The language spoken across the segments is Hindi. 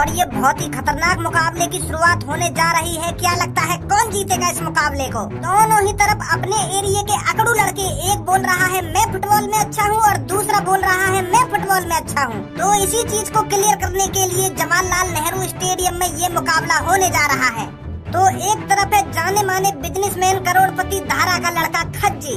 और ये बहुत ही खतरनाक मुकाबले की शुरुआत होने जा रही है। क्या लगता है कौन जीतेगा इस मुकाबले को? दोनों ही तरफ अपने एरिया के अकड़ू लड़के, एक बोल रहा है मैं फुटबॉल में अच्छा हूँ और दूसरा बोल रहा है मैं फुटबॉल में अच्छा हूँ। तो इसी चीज को क्लियर करने के लिए जवाहरलाल नेहरू स्टेडियम में ये मुकाबला होने जा रहा है। तो एक तरफ है जाने माने बिजनेसमैन करोड़पति धारा का लड़का खज्जी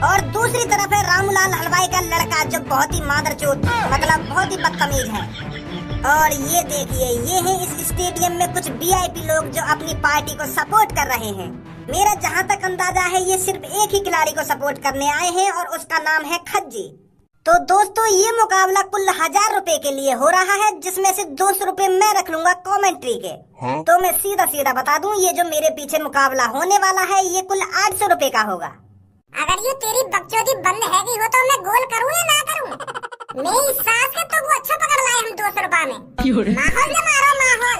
और दूसरी तरफ है रामूलाल हलवाई का लड़का जो बहुत ही मादरचोद, मतलब बहुत ही बदतमीज है। और ये देखिए, ये है इस स्टेडियम में कुछ वीआईपी लोग जो अपनी पार्टी को सपोर्ट कर रहे हैं। मेरा जहाँ तक अंदाजा है ये सिर्फ एक ही खिलाड़ी को सपोर्ट करने आए हैं और उसका नाम है खज्जी। तो दोस्तों ये मुकाबला कुल 1000 रुपए के लिए हो रहा है, जिसमें से 200 रुपए मैं रख लूंगा कमेंट्री के। तो मैं सीधा सीधा बता दूं, ये जो मेरे पीछे मुकाबला होने वाला है ये कुल 800 रुपए का होगा। अगर ये तेरी बकचोदी बंद है हो तो मैं गोल करूँ या ना करूँ? मेरी सास के तो वो अच्छा पकड़ लाए हम 200 रुपए में। माहौल से मारो माहौल।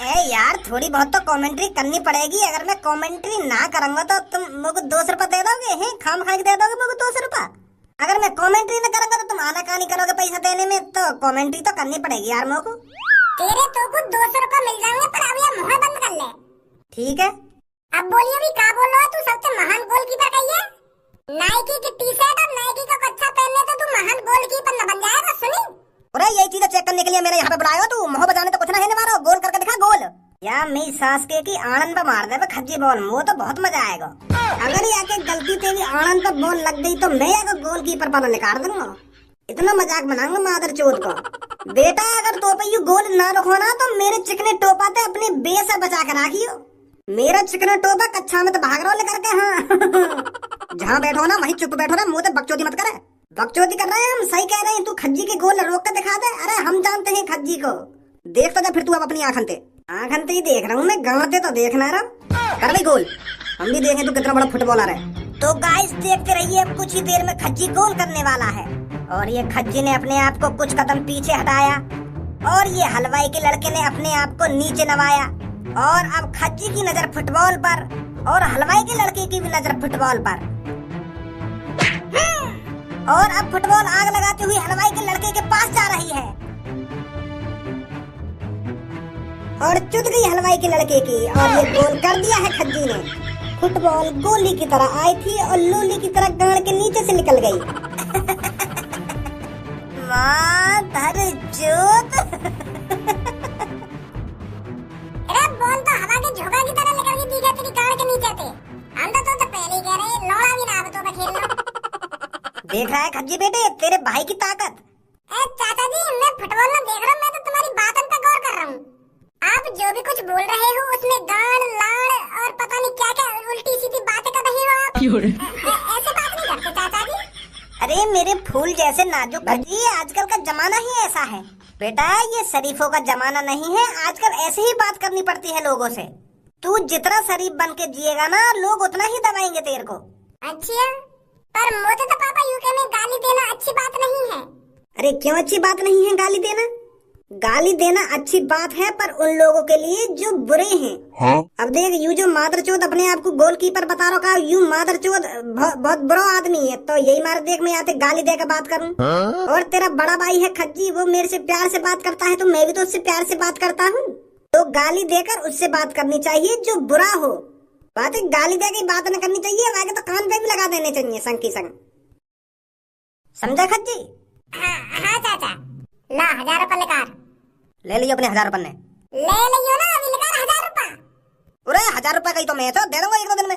ए यार थोड़ी बहुत तो कमेंट्री करनी पड़ेगी। अगर मैं कमेंट्री ना करूंगा तो तुम मुझे 200 रुपए दे दोगे? हैं खाम खा के दे दोगे मुझे 200 रुपए? अगर मैं कमेंट्री न करूंगा तो तुम आनाकानी करोगे पैसा देने में, तो कमेंट्री तो करनी पड़ेगी यार मुझको। तेरे तो कुछ 200 रुपए मिल जाएंगे, पर अब ये मुंह बंद कर ले। ठीक है। अब बोलिए भी क्या बोल रहा है तू? सबसे महान गोलकीपर कहिए। नाइकी की टी-शर्ट और नाइकी का कच्छा पहनने तो तू महान गोलकीपर न बन जाएगा। सुनी, अरे यही चीजें चेक करने के लिए मेरे यहाँ पे बुलाया हो तू? मुँह बजाने तो कुछ ना है मारो, गोल करके दिखा गोल। या मेरी सास के की आनंद पे मार दे खज्जी बॉल, वो तो बहुत मजा आएगा। अगर ये आके गलती से भी आनंद पे बॉल लग गई तो मैं आगे गोलकीपर पर निकाल दूंगा। इतना मजाक बनाऊंगा मादरचोद को। बेटा अगर तो पे यू गोल ना रखो ना तो मेरे चिकने टोपा ते अपने बेस से बचा कर रखियो। मेरा चिकना टोपा कच्छा में तो भाग रहा लेकर के। हाँ जहाँ बैठो ना वहीं चुप बैठो ना, मुँह ते बकचोदी मत करे। बकचोदी कर रहे हैं हम, सही कह रहे हैं। तू खज्जी के गोल रोक कर दिखा दे। अरे हम जानते हैं खज्जी को, देखता जा फिर तू अब अपनी आंखन ते ही देख रहा हूँ मैं, गाँव तो देखना रहा। कर भाई गोल, हम भी देखें तू कितना बड़ा फुटबॉलर है। तो गाइस देखते रहिए, अब कुछ ही देर में खज्जी गोल करने वाला है। और ये खज्जी ने अपने आप को कुछ कदम पीछे हटाया और ये हलवाई के लड़के ने अपने आप को नीचे नवाया। और अब खज्जी की नजर फुटबॉल पर और हलवाई के लड़के की भी नजर फुटबॉल पर। और अब फुटबॉल आग लगाती हुई हलवाई के लड़के के पास जा रही है और चुद गई हलवाई के लड़के की। और ये गोल कर दिया है खज्जी ने। फुटबॉल गोली की तरह आई थी और लोली की तरह गाड़ के नीचे से निकल गई। मादरचोद। अरे बॉल तो हवा के झोंका की तरह निकल गई तेरी गाड़ के नीचे से। हम तो पहले ही कह रहे हैं लौड़ा भी ना अब तो खेल लो। देख रहा है खज्जी बेटे तेरे भाई की ताकत। चाचा जी मैं फुटबॉल में देख रहा हूँ, मैं तो तुम्हारी बातों पे गौर कर रहा हूँ। आप जो भी कुछ बोल रहे हो उसमें गाड़ लाड़ और पता नहीं क्या क्या उल्टी सीधी बातें कर रही हो आप। ऐसे बात नहीं करते चाचा जी। अरे मेरे फूल जैसे नाजुक भज्जी, आजकल का जमाना ही ऐसा है बेटा। ये शरीफों का जमाना नहीं है, आजकल ऐसे ही बात करनी पड़ती है लोगों से। तू जितना शरीफ बन के जिएगा ना, लोग उतना ही दबाएंगे तेरे को। अच्छा, पर मुझे तो पापा यूके में गाली देना अच्छी बात नहीं है। अरे क्यों अच्छी बात नहीं है गाली देना? गाली देना अच्छी बात है पर उन लोगों के लिए जो बुरे हैं। हाँ? अब देख यू जो मादरचोद अपने आप को गोलकीपर बता रहा, यू मादरचोद बहुत बुरा आदमी है। तो यही मार देख मैं आते गाली देकर बात करूं। हाँ? और तेरा बड़ा भाई है खज्जी, वो मेरे से प्यार से बात करता है तो मैं भी तो उससे प्यार से बात करता हूँ। तो गाली देकर उससे बात करनी चाहिए जो बुरा हो। बात है गाली दे के बात न करनी चाहिए, आगे तो कान पे भी लगा देने चाहिए संग की संग। समझा खज्जी? हाँ चाचा। ला 1000 रुपए निकाल। ले लियो अपने 1000 रुपए। ले लियो ना, अभी निकाल 1000 रुपए। अरे 1000 रुपए का ही तो मैं तो दे दूंगा 1 दिन में।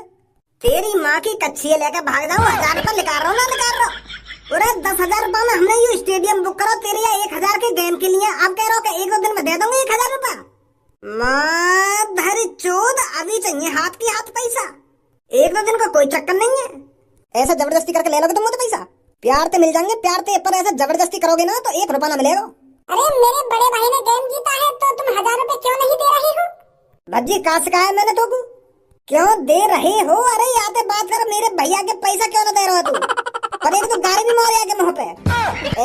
तेरी माँ की कच्छी लेकर भाग जाऊँ, 1000 रुपए निकाल रहा हूँ ना निकाल रहा हूँ। अरे 10,000 रुपए में हमने यू स्टेडियम बुक करो तेरे यहाँ 1000 के गेम के लिए। अब कह रहा हूँ 1 दिन में दे दूंगा 1000 रुपए। मादरचोद अभी चाहिए हाथ की हाथ पैसा। 1 दिन का कोई चक्कर नहीं है। ऐसा जबरदस्ती करके ले लोगे तुम मुझे पैसा? प्यार ते मिल जाएंगे प्यार ते, पर ऐसा जबरदस्ती करोगे ना तो 1 रुपया ना मिलेगा। अरे मेरे बड़े भाई ने गेम जीता है तो तुम 1000 रुपए क्यों नहीं दे रही हो? भज्जी कहाँ सिखाया मैंने तो को? क्यों दे रहे हो? अरे आते बात कर, मेरे भैया के पैसा क्यों ना दे रहे हो तू? पर एक तो गाड़ी भी मारे आगे मुँह पे।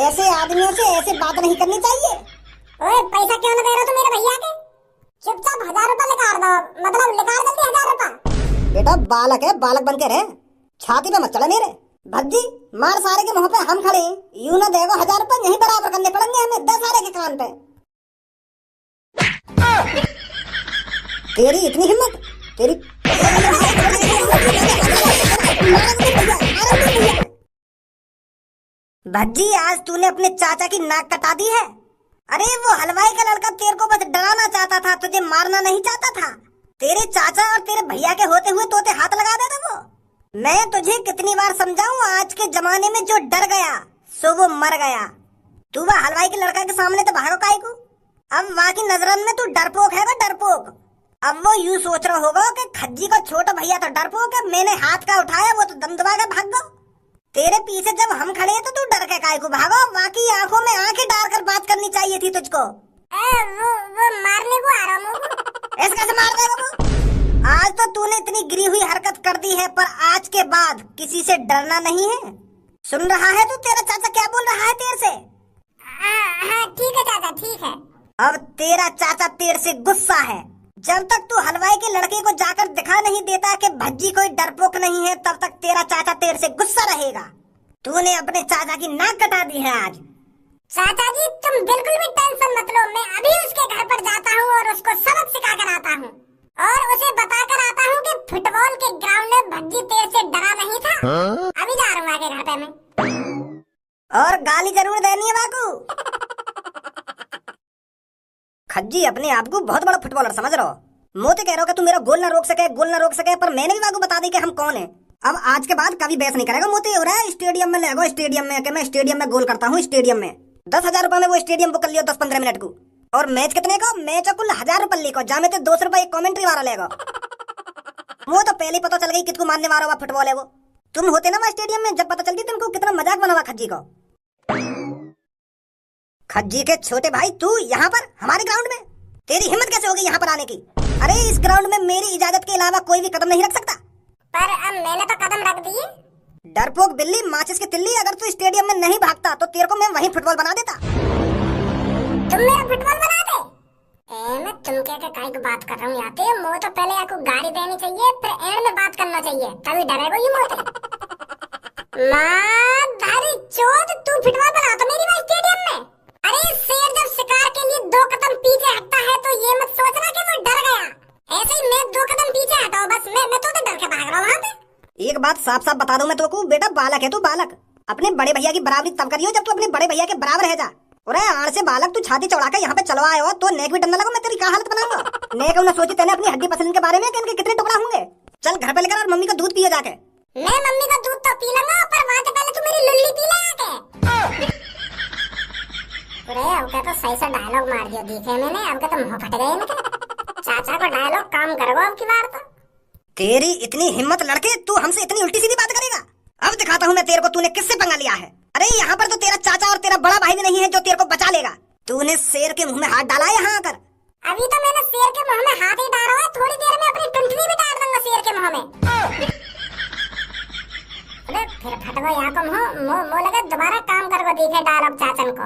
ऐसे आदमियों से ऐसे बात नहीं करनी चाहिए। ओए पैसा क्यों ना दे रहे हो तुम मेरे भैया के? चुपचाप 1000 रुपए निकाल दो, मतलब निकाल जल्दी 1000 रुपए। बेटा बालक है, बालक बन के रहे, छाती पे मत चढ़े मेरे। भज्जी मार सारे के मुंह पे हम खड़े, यूं ना देखो 1000 रुपए यहीं बराबर करने पड़ेंगे हमें 10 सारे के कान पे। तेरी इतनी हिम्मत, तेरी भज्जी, आज तूने अपने चाचा की नाक कटा दी है। अरे वो हलवाई का लड़का तेरे को बस डराना चाहता था, तुझे मारना नहीं चाहता था। तेरे चाचा और तेरे भैया के होते हुए तोते हाथ लगा देता वो। मैं तुझे कितनी बार समझाऊं, आज के जमाने में जो डर गया सो वो मर गया। तू वह हलवाई के लड़का के सामने तो भागो काहे को? अब वहाँ की नजरन में तू डरपोक है, डरपोक। अब वो यूं सोच रहा होगा कि खज्जी का छोटा भैया तो डरपोक है, मैंने हाथ का उठाया वो तो दम दबा के भाग गो। तेरे पीछे जब हम खड़े हैं तो तू डर के काहे को भागो? बाकी आंखों में आंखें डाल कर बात करनी चाहिए थी तुझको। वो मारने को आ रहा हूँ। ऐसे कैसे मार देगा वो? आज तो तूने इतनी गिरी हुई हरकत कर दी है, पर आज के बाद किसी से डरना नहीं है। सुन रहा है तू? तेरा चाचा क्या बोल रहा है तेरे से? हाँ ठीक है चाचा, ठीक है। अब तेरा चाचा तेरे से गुस्सा है। जब तक तू हलवाई के लड़के को जाकर दिखा नहीं देता कि भज्जी कोई डरपोक नहीं है, तब तक तेरा चाचा तेरे से गुस्सा रहेगा। तूने अपने चाचा की नाक कटा दी है आज। चाचा जी तुम बिल्कुल भी टेंशन मत लो, मैं अभी उसके घर पर जाता हूँ और उसको सबक सिखा कर आता हूँ और उसे बता कर आता हूँ कि फुटबॉल के ग्राउंड में भज्जी तेरे से डरा नहीं था। अभी जा रहा हूँ आगे घर पे मैं। और गाली जरूर देनी है बाकू। खज्जी अपने आप को बहुत बड़ा फुटबॉलर समझ रहा हो। मोते कह रहा हो कि तू मेरा गोल ना रोक सके, पर मैंने भी बाकू बता दी कि हम कौन है। अब आज के बाद कभी बहस नहीं करेगा। मोते हो रहा है स्टेडियम में लगो, स्टेडियम में कि मैं स्टेडियम में गोल करता हूँ। स्टेडियम में 10,000 रुपए में वो स्टेडियम बुक कर लियो 10-15 मिनट को। और मैच कितने को? मैच कुल 1,000 रुपये को, जामे 200 रुपए एक कॉमेंट्री वाला लेगा। वो तो पहले पता चल गई किसको मारने वाला हुआ फुटबॉल है वो। तुम होते ना वहाँ स्टेडियम में, जब पता चलती तुमको कितना मजाक बना हुआ खज्जी को। खज्जी के छोटे भाई, तू यहाँ पर हमारे ग्राउंड में? तेरी हिम्मत कैसे होगी यहाँ पर आने की? अरे इस ग्राउंड में मेरी इजाजत के अलावा कोई भी कदम नहीं रख सकता। पर अब मैंने तो कदम रख दिए। डरपोक बिल्ली, माचिस की तिल्ली, अगर तू स्टेडियम में नहीं भागता तो तेरे को मैं वहीं फुटबॉल बना देता। तुम मेरा फुटबॉल बना दे? मैं तुम क्या काय को बात कर रहा हूँ यहाँ पे? मो तो पहले आपको गाड़ी देनी चाहिए, फिर एंड में बात करना चाहिए, तभी डरेगा ये मोते। माँ धारी चोद, तू फुटबॉल बना तो मेरी भाई स्टेडियम में। अरे शेर जब शिकार के लिए 2 कदम पीछे हटता है तो ये मत सोचना कि वो डर गया। ऐसे ही मैं 2 कदम पीछे हटाऊं बस, मैं तो डर के भाग रहा हूँ वहाँ पे। एक बात साफ साफ बता दूं मैं तो, बेटा बालक है तू, बालक। अपने बड़े भैया की बराबरी तब करियो जब तू अपने बड़े भैया के बराबर रह जा। और आड़ से बालक, तू छाती चौड़ा के यहाँ पे चलवा आया हो तो नेक भी डरने लगा। मैं तेरी क्या हालत बनाऊंगा? नेक उन्हें सोची तेने अपनी हड्डी पसंद के बारे में कि इनके कितने टुकड़ा होंगे। चल घर पे लेकर और मम्मी का दूध पिए जाके। मैं मम्मी का दूध तो पी लूंगा, पर वहाँ से पहले तू मेरी लुल्ली पी ले आके। अरे अब तो सही सा डायलॉग मार दिया दिखे मैंने, अब तो मुंह फट गए इनके। चाचा को डायलॉग काम करोगे अब की बार तो। तेरी इतनी हिम्मत लड़के, तू हमसे इतनी उल्टी सीधी बात करेगा? अब दिखाता हूँ मैं तेरे को तूने किससे पंगा लिया है। अरे यहाँ पर तो तेरा चाचा और तेरा बड़ा भाई भी नहीं है जो तेरे को बचा लेगा। तूने शेर के मुंह में हाथ डाला है यहाँ आकर। अभी तो मैंने शेर के मुंह में हाथ ही डाला है, थोड़ी देर में अपनी टुंटनी भी डाल दूंगा शेर के मुंह में। अरे फिर फटवा यहाँ को मुंह लगा दोबारा काम करके दिखे डाल अब चाचन को।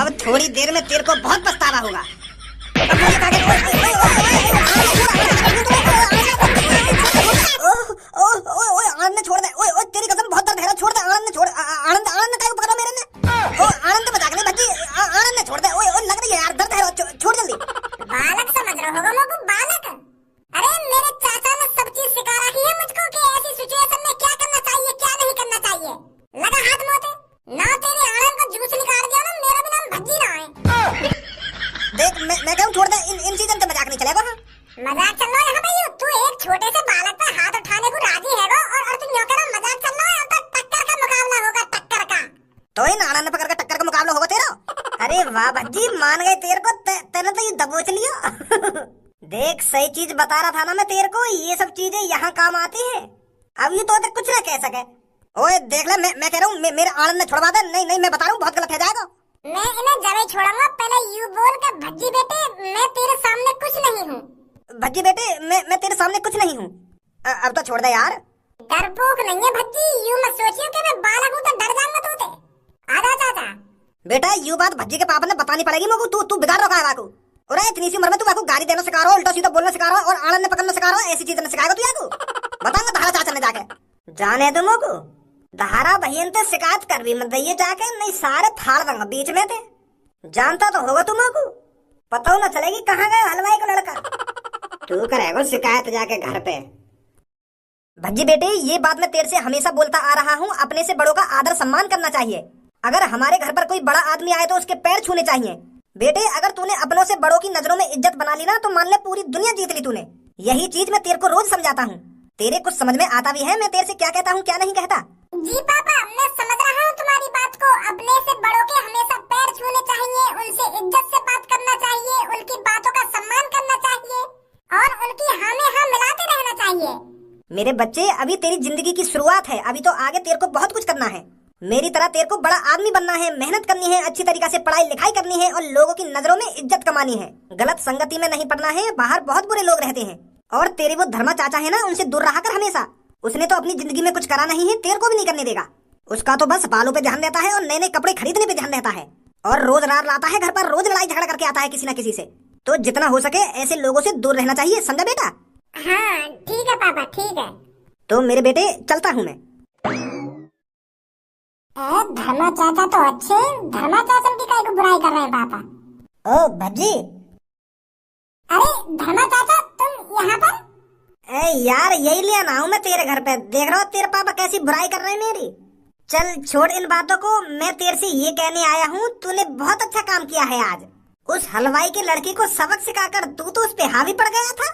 अब थोड़ी देर में तेरे को बहुत पछतावा होगा। आनंद छोड़ दे, ओए ओए तेरी कसम बहुत दर्द है, छोड़ दे। आनंद छोड़, आनंद आनंद का पकड़ा मेरे ने। ओ आनंद मजाक नहीं भज्जी, आनंद ने छोड़ दे। ओए ओए लग रही है यार, दर्द है, छोड़ जल्दी। बालक समझ रहा होगा मुझको, बालक। अरे मेरे चाचा ने सब चीज सिखा रखी है मुझको कि ऐसी सिचुएशन में क्या करना चाहिए क्या नहीं करना चाहिए। लगा हाथ मोते ना, तेरे आनंद का जूस निकाल दिया ना, मेरा भी नाम भज्जी ना है। देख मैं कहूँ छोड़ दे, इन चीजों से मजाक नहीं चलेगा। मजाक चल रहा है यहाँ पे? तू एक छोटे से बालक पे हाथ उठाने को राजी है और तू यूं कह रहा मजाक चल रहा है? तो टक्कर का मुकाबला होगा, टक्कर का। तो इन आनंद पकड़ के टक्कर का मुकाबला होगा तेरा। अरे वाह भज्जी, मान गए तेरे को, तेने तो ये दबोच लिया। देख सही चीज बता रहा था ना मैं तेरे को, ये सब चीजें यहाँ काम आती है। अब ये तो कुछ ना कह सके। ओए देख ले, मैं कह रहा हूँ मेरे आनंद ने छुड़वा दे। नहीं मैं बता रहा हूँ बहुत गलत है जाएगा। मैं इन्हें जब ही छोड़ूंगा, पहले यू बोल कर भज्जी बेटे मैं तेरे सामने कुछ नहीं हूँ। भज्जी बेटे मैं तेरे सामने कुछ नहीं हूँ। अब तो छोड़ दे यार। डरपोक नहीं है भज्जी, यूं मत सोचियो कि मैं बालक हूँ तो डर जाऊंगा तू। आजा चाचा। बेटा यू बात भज्जी के पापा ने बतानी पड़ेगी मुझको। तू बिगाड़ रखा है वाकू। और इतनी सी उम्र में तू वाकू गाड़ी देना सिखा रहा हो, उल्टा सीधा बोलना सिखा रहा हो और आनंद ने पकड़ना सिखा रहा हो। ऐसी चीजें सिखाएगा तू याकू? बताऊंगा धारा चाचा ने जाके। जाने दो मुझको, धारा बहन ते शिकायत कर भी मत दइए जाके, नहीं सारे फाड़ दूंगा बीच में थे। जानता तो होगा तुम को, पता न चलेगी कहाँ गया हलवाई का लड़का। तू करेगा शिकायत जाके घर पे। भज्जी बेटे, ये बात मैं तेरे से हमेशा बोलता आ रहा हूँ, अपने से बड़ों का आदर सम्मान करना चाहिए। अगर हमारे घर पर कोई बड़ा आदमी आए तो उसके पैर छूने चाहिए। बेटे, अगर तूने अपनों से बड़ों की नजरों में इज्जत बना ली ना तो मान ले पूरी दुनिया जीत ली तूने। यही चीज मैं तेरे को रोज समझाता हूँ, तेरे कुछ समझ में आता भी है मैं तेरे से क्या कहता हूँ क्या नहीं कहता। जी पापा, मैं समझ रहा हूँ तुम्हारी बात को। अपने से बड़ों के हमेशा पैर छूने चाहिए, उनसे इज्जत से बात करना चाहिए, उनकी बातों का सम्मान करना चाहिए और उनकी हाँ में हाँ मिलाते रहना चाहिए। मेरे बच्चे, अभी तेरी जिंदगी की शुरुआत है, अभी तो आगे तेरे को बहुत कुछ करना है। मेरी तरह तेरे को बड़ा आदमी बनना है, मेहनत करनी है, अच्छी तरीके से पढ़ाई लिखाई करनी है और लोगों की नजरों में इज्जत कमानी है। गलत संगति में नहीं पड़ना है, बाहर बहुत बुरे लोग रहते हैं। और तेरे वो धर्मा चाचा है ना, उनसे दूर रहा कर हमेशा। उसने तो अपनी जिंदगी में कुछ करा नहीं है, तेरे को भी नहीं करने देगा। उसका तो बस बालों पे ध्यान देता है और नए नए कपड़े खरीदने पे ध्यान देता है और रोज रात लाता है घर पर, रोज लड़ाई झगड़ा करके आता है किसी न किसी से। तो जितना हो सके ऐसे लोगों से दूर रहना चाहिए, समझा बेटा? हाँ ठीक है पापा, ठीक है। तो मेरे बेटे चलता हूँ मैं। धर्मा चाचा तो अच्छे, धर्मा चाचा की काहे को बुराई कर रहे हैं पापा? ओ भज्जी। अरे धर्मा चाचा, तुम यहाँ पर? यार यही ले आना हूँ मैं तेरे घर पे, देख रहा हो तेरे पापा कैसी बुराई कर रहे हैं मेरी। चल छोड़ इन बातों को, मैं तेरे से ये कहने आया हूँ, तूने बहुत अच्छा काम किया है आज। उस हलवाई के लड़की को सबक सिखाकर तू तो उस पे हावी पड़ गया था।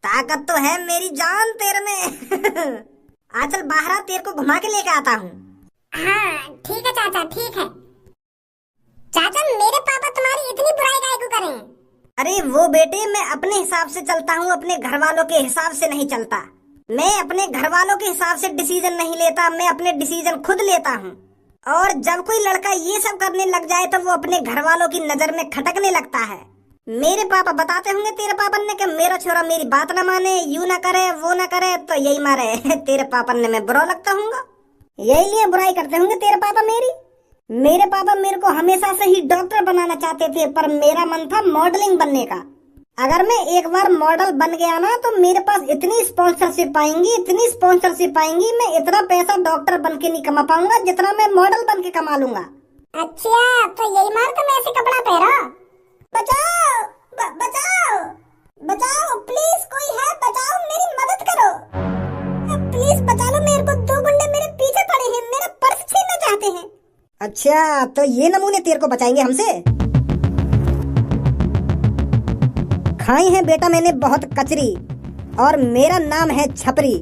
ताकत तो है मेरी जान तेरे में। आज चल बाहर, तेरे को घुमा के लेके आता हूँ। हाँ ठीक है चाचा, ठीक है। चाचा, मेरे पापा तुम्हारी इतनी बुराई काहे को करें? अरे वो बेटे, मैं अपने हिसाब से चलता हूँ, अपने घर वालों के हिसाब से नहीं चलता। मैं अपने घर वालों के हिसाब से डिसीजन नहीं लेता, मैं अपने डिसीजन खुद लेता हूँ। और जब कोई लड़का ये सब करने लग जाए तो वो अपने घर वालों की नजर में खटकने लगता है। मेरे पापा बताते होंगे तेरे पापा ने कि मेरा छोरा मेरी बात न माने, यूं न करे वो न करे, तो यही मारे तेरे पापा ने मैं बुरा लगता हूँ, यही लिए बुराई करते होंगे तेरे पापा मेरी। मेरे पापा मेरे को हमेशा से ही डॉक्टर बनाना चाहते थे, पर मेरा मन था मॉडलिंग बनने का। अगर मैं एक बार मॉडल बन गया ना तो मेरे पास इतनी स्पॉन्सरशिप आएंगी, इतनी स्पॉन्सरशिप आएंगी, मैं इतना पैसा डॉक्टर बन के नहीं कमा पाऊंगा जितना मैं मॉडल बन के कमा लूंगा। अच्छा, तो यही मार तुम ऐसे कपड़ा पहनो? बचाओ, बचाओ, बचाओ, प्लीज कोई है, बचाओ, मेरी मदद करो, प्लीज बचा लो मेरे को, 2 गुंडे मेरे पीछे पड़े हैं, मेरा पर्स छीनना चाहते हैं। अच्छा, तो ये नमूने तेरे को बचाएंगे हमसे? खाई है बेटा मैंने बहुत कचरी और मेरा नाम है छपरी।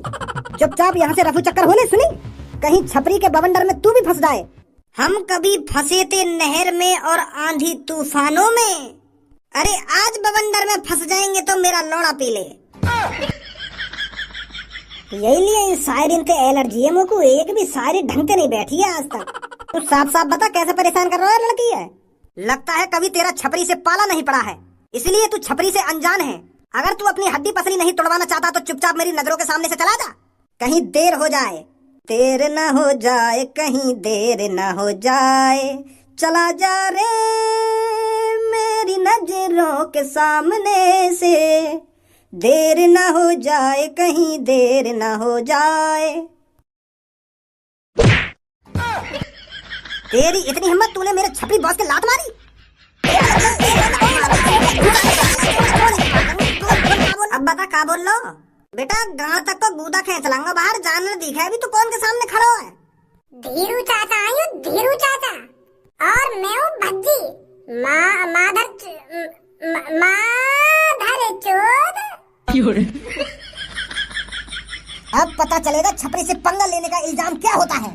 चुपचाप यहाँ से रफू चक्कर होने सुनी, कहीं छपरी के बवंडर में तू भी फंस जाए। हम कभी फंसे थे नहर में और आंधी तूफानों में, अरे आज बवंडर में फंस जाएंगे तो मेरा लौड़ा पी ले। यही लिए इन शायरीन से एलर्जी है, मुझको एक भी शायरी ढंग से नहीं बैठी है आज तक। तू साफ साफ बता कैसे परेशान कर रहा है लड़की है? लगता है कभी तेरा छपरी से पाला नहीं पड़ा है, इसलिए तू छपरी से अनजान है। अगर तू अपनी हड्डी पसली नहीं तोड़वाना चाहता तो चुपचाप मेरी नजरों के सामने से चला जा, कहीं देर हो जाए। देर न हो जाए, कहीं देर न हो जाए, चला जा रे मेरी नजरों के सामने से, देर न हो जाए, कहीं देर न हो जाए। तेरी इतनी हिम्मत, तूने मेरे छपरी बॉस के लात मारी? अब बता क्या बोल लो बेटा, गांव तक को गूदा खेच लाऊंगा बाहर, जानवर दिखा अभी तू कौन के सामने खड़ो है? धीरू चाचा आयु, धीरू चाचा, और मैं हूँ भज्जी, माधर चोद। अब पता चलेगा छपरी से पंगा लेने का इल्जाम क्या होता है।